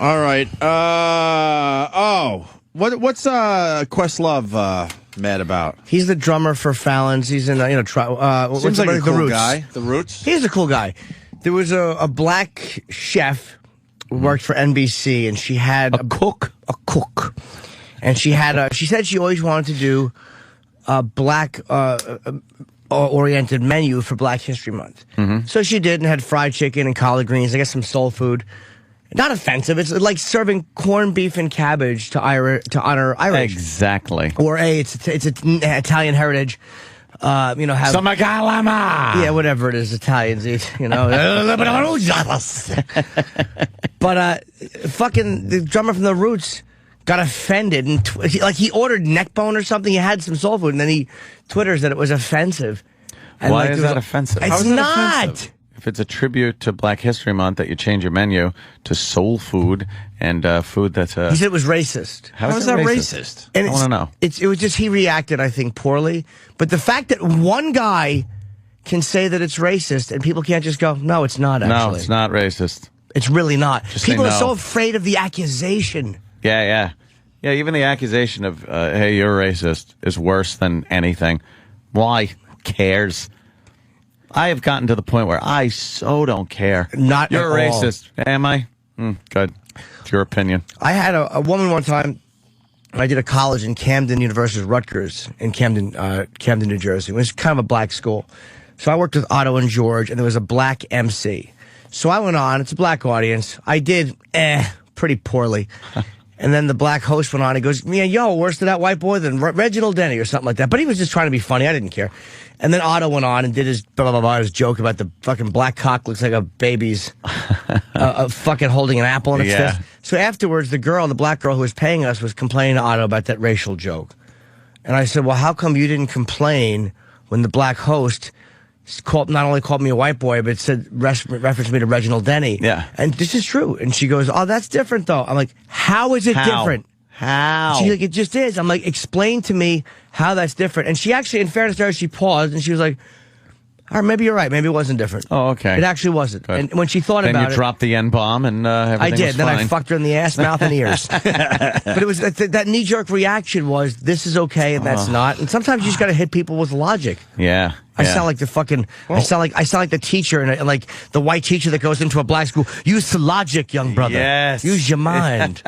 All right. What's Questlove mad about? He's the drummer for Fallon's. He's in Seems like a cool guy. The Roots. He's a cool guy. There was a black chef who worked for NBC, and she had a cook, and she said she always wanted to do a black oriented menu for Black History Month. So she did, and had fried chicken and collard greens. I guess some soul food. Not offensive. It's like serving corned beef and cabbage to honor Irish. Exactly. Or it's Italian heritage. Have some calama. Yeah, whatever it is, Italians eat. But fucking the drummer from the Roots got offended and he ordered neck bone or something. He had some soul food and then he twitters that it was offensive. And why is that offensive? It's not. Offensive? If it's a tribute to Black History Month that you change your menu to soul food and food that's He said it was racist. How is that racist? And I want to know. It was just he reacted, I think, poorly. But the fact that one guy can say that it's racist and people can't just go, no, it's not actually. No, it's not racist. It's really not. Just People say are no. so afraid of the accusation. Yeah, even the accusation of, hey, you're racist is worse than anything. Why? Who cares? I have gotten to the point where I so don't care. Not You're at a racist. all. Am I? Good. It's your opinion. I had a woman one time. I did a college in Camden University, Rutgers, in Camden, New Jersey. It was kind of a black school. So I worked with Otto and George, and there was a black MC. So I went on. It's a black audience. I did pretty poorly. And then the black host went on. He goes, worse to that white boy than Reginald Denny or something like that. But he was just trying to be funny. I didn't care. And then Otto went on and did his his joke about the fucking black cock looks like a baby's fucking holding an apple in its fist. So afterwards, the black girl who was paying us was complaining to Otto about that racial joke. And I said, well, how come you didn't complain when the black host not only called me a white boy, but said referenced me to Reginald Denny? Yeah. And this is true. And she goes, oh, that's different, though. I'm like, how is it different? How? She's like, it just is. I'm like, explain to me how that's different. And she actually, in fairness to her, she paused and she was like, all right, maybe you're right. Maybe it wasn't different. Oh, okay. It actually wasn't. Good. And when she thought about it. Then you dropped the N-bomb and everything I did. was Then fine. I fucked her in the ass, mouth, and ears. But it was that knee-jerk reaction was, this is okay and that's not. And sometimes you just got to hit people with logic. Yeah. I sound like the fucking. I sound like the teacher and like the white teacher that goes into a black school. Use the logic, young brother. Yes. Use your mind.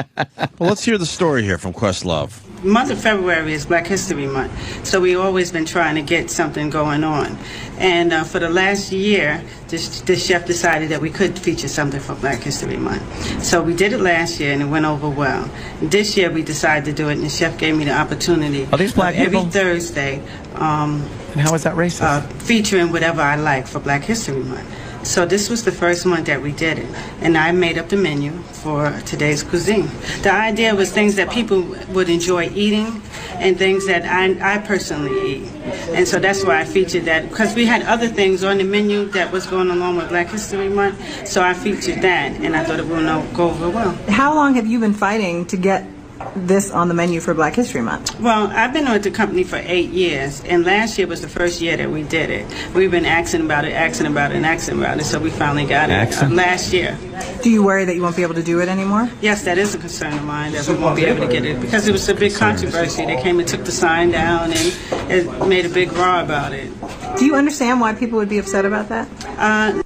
Well, let's hear the story here from Questlove. The month of February is Black History Month, so we've always been trying to get something going on. And for the last year, the chef decided that we could feature something for Black History Month. So we did it last year, and it went over well. This year, we decided to do it, and the chef gave me the opportunity. Are these black every people? Thursday. And how is that racist? Featuring whatever I like for Black History Month. So this was the first month that we did it, and I made up the menu for today's cuisine. The idea was things that people would enjoy eating and things that I personally eat. And so that's why I featured that, because we had other things on the menu that was going along with Black History Month, so I featured that, and I thought it would go over well. How long have you been fighting to get this on the menu for Black History Month? Well, I've been with the company for 8 years, and last year was the first year that we did it. We've been asking about it, so we finally got it last year. Do you worry that you won't be able to do it anymore? Yes, that is a concern of mine, that we won't be able to get it, because it was a big controversy. They came and took the sign down, and it made a big row about it. Do you understand why people would be upset about that?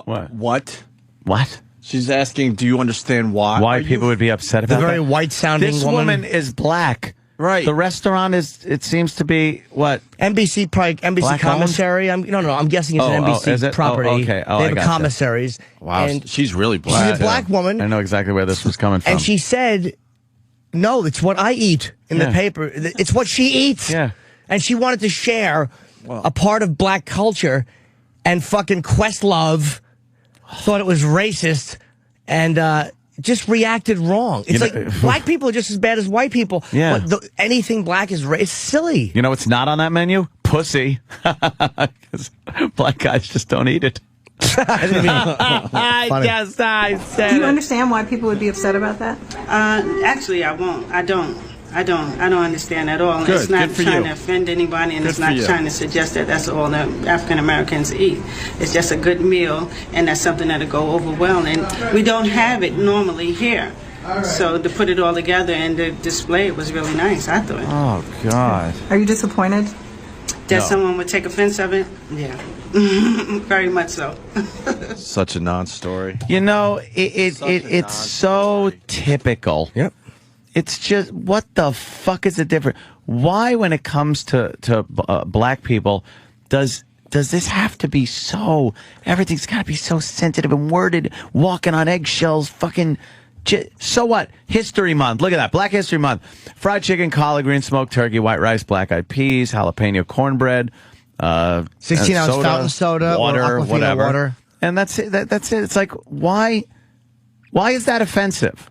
What? What? She's asking, do you understand why? Why people would be upset about The very that? white-sounding This woman. woman is black. Right. The restaurant it seems to be, what? NBC Black commissary. I'm guessing it's an NBC is it? property. Okay. They have I gotcha. commissaries. Wow, And she's really black. she's a black woman. I know exactly where this was coming from. And she said, no, it's what I eat in the paper. It's what she eats. Yeah. And she wanted to share a part of black culture, and fucking Questlove thought it was racist and just reacted wrong. It's like black people are just as bad as white people. Yeah. But anything black is it's silly. You know what's not on that menu? Pussy. Because black guys just don't eat it. I guess I said Do you understand why people would be upset about that? Actually, I won't. I don't. I don't understand at all. Good. It's not Good for trying you. to offend anybody, and Good it's for not you. trying to suggest that that's all that African Americans eat. It's just a good meal, and that's something that'll go over well. And we don't have it normally here. So to put it all together and to display it was really nice, I thought. Oh, God. Are you disappointed? That someone would take offense of it? Yeah. Very much so. Such a non-story. You know, it's so typical. Yep. It's just, what the fuck is the difference? Why, when it comes to black people, does this have to be so, everything's got to be so sensitive and worded, walking on eggshells, fucking, so what? History Month. Look at that. Black History Month. Fried chicken, collard greens, smoked turkey, white rice, black-eyed peas, jalapeno cornbread, 16-ounce fountain soda, water, or Aquafina whatever. water. And that's it. That's it. It's like, why is that offensive?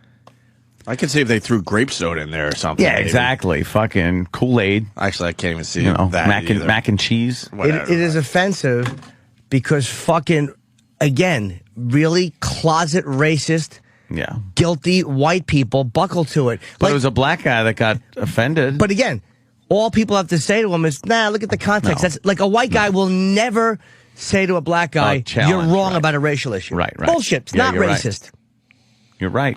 I could see if they threw grape soda in there or something. Yeah, maybe. exactly. Fucking Kool-Aid. Actually, I can't even see You know, that either. mac and cheese. Whatever. It is offensive because fucking, again, really closet racist, Yeah. guilty white people buckle to it. But Like, it was a black guy that got offended. but again, all people have to say to him is, nah, look at the context. No. That's like a white guy will never say to a black guy, challenge, you're wrong right. about a racial issue. Right. Bullshit. It's Yeah, not you're right. racist. You're right.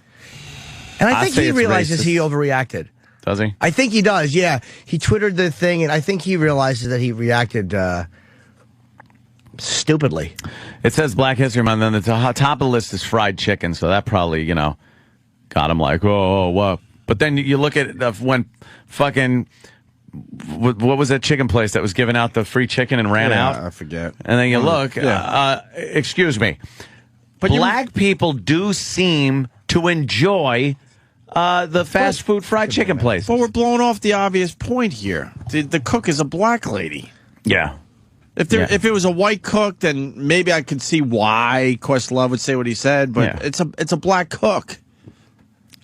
And I I think say he it's realizes racist. he overreacted. Does he? I think he does, yeah. He Twittered the thing, and I think he realizes that he reacted stupidly. It says Black History Month, and then the top of the list is fried chicken, so that probably, got him like, oh, what? But then you look at when fucking, what was that chicken place that was giving out the free chicken and ran out? I forget. And then you look, Yeah. excuse me, But black people do seem to enjoy the fast food fried chicken places. Well, we're blowing off the obvious point here. The cook is a black lady. Yeah. If it was a white cook, then maybe I could see why Questlove would say what he said. But Yeah. it's a black cook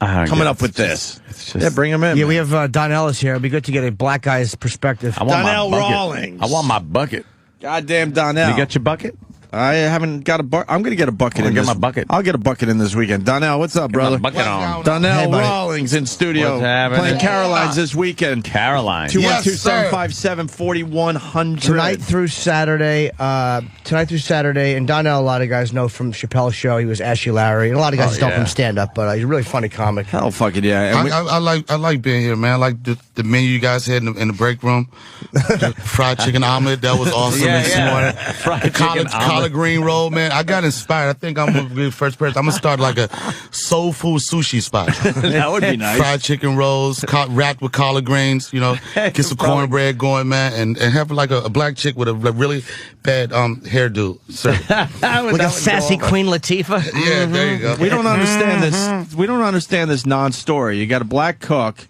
coming up with this. It's just, Yeah, bring him in. Yeah, man. we have Donnell is here. It'd be good to get a black guy's perspective. I want Donnell my bucket. Rawlings. I want my bucket. Goddamn Donnell. You got your bucket? I haven't got a bucket. I'm going to get a bucket I'll in get this. my bucket. I'll get a bucket in this weekend. Donnell, what's up, brother? Bucket on. Donnell Hey, buddy. Rawlings in studio. What's happening? Playing Caroline's this weekend. Caroline. 212-757-4100. Tonight through Saturday, and Donnell, a lot of guys know from Chappelle's show. He was Ashy Larry, and a lot of guys know yeah. from stand-up, but he's a really funny comic. Hell, fucking yeah. And I like being here, man. I like the menu you guys had in the break room. The fried chicken omelet, that was awesome this morning. Fried The chicken collard green roll, man. I got inspired. I think I'm gonna be the first person. I'm gonna start like a soul food sushi spot. that would be nice. Fried chicken rolls, wrapped with collard greens. Get some cornbread going, man, and have like a black chick with a really bad hairdo. Like a sassy Queen Latifah. Yeah, there you go. We don't understand this. We don't understand this non-story. You got a black cook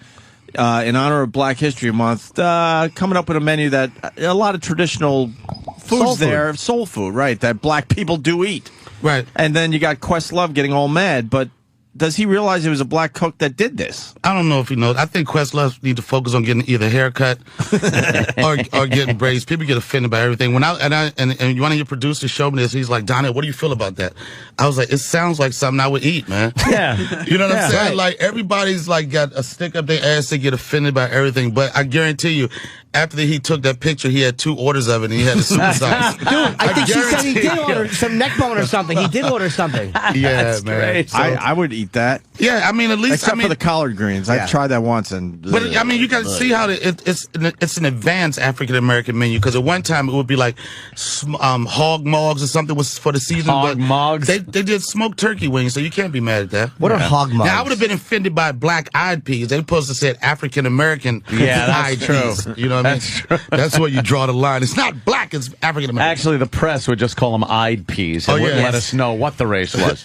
in honor of Black History Month coming up with a menu that a lot of traditional foods Soul food. there, soul food, right? That black people do eat. Right. And then you got Questlove getting all mad, but does he realize it was a black cook that did this? I don't know if he knows. I think Questlove need to focus on getting either a haircut or getting braids. People get offended by everything. When and one of your producers showed me this, he's like, Donnell, what do you feel about that? I was like, it sounds like something I would eat, man. Yeah. You know what I'm saying? Right. Like everybody's like got a stick up their ass to get offended by everything. But I guarantee you, after he took that picture, he had 2 orders of it and he had to supersize. Dude, I think she said he did guarantee you. order some neck bone or something. He did order something. Yeah, That's man. great. So, I would eat that. yeah, I mean, at least Except for the collard greens. Yeah. I tried that once. And But I mean, you got to see how it's an advanced African American menu, because at one time it would be like hog mogs or something was for the season. Hog but mogs? They did smoked turkey wings, so you can't be mad at that. What are hog mugs? Now I would have been offended by black-eyed peas. They supposed to say African American. Yeah, that's true. Peas. You know what I mean? That's true. That's where you draw the line. It's not black; it's African American. Actually, the press would just call them eyed peas. They Oh, wouldn't yeah. let us know what the race was.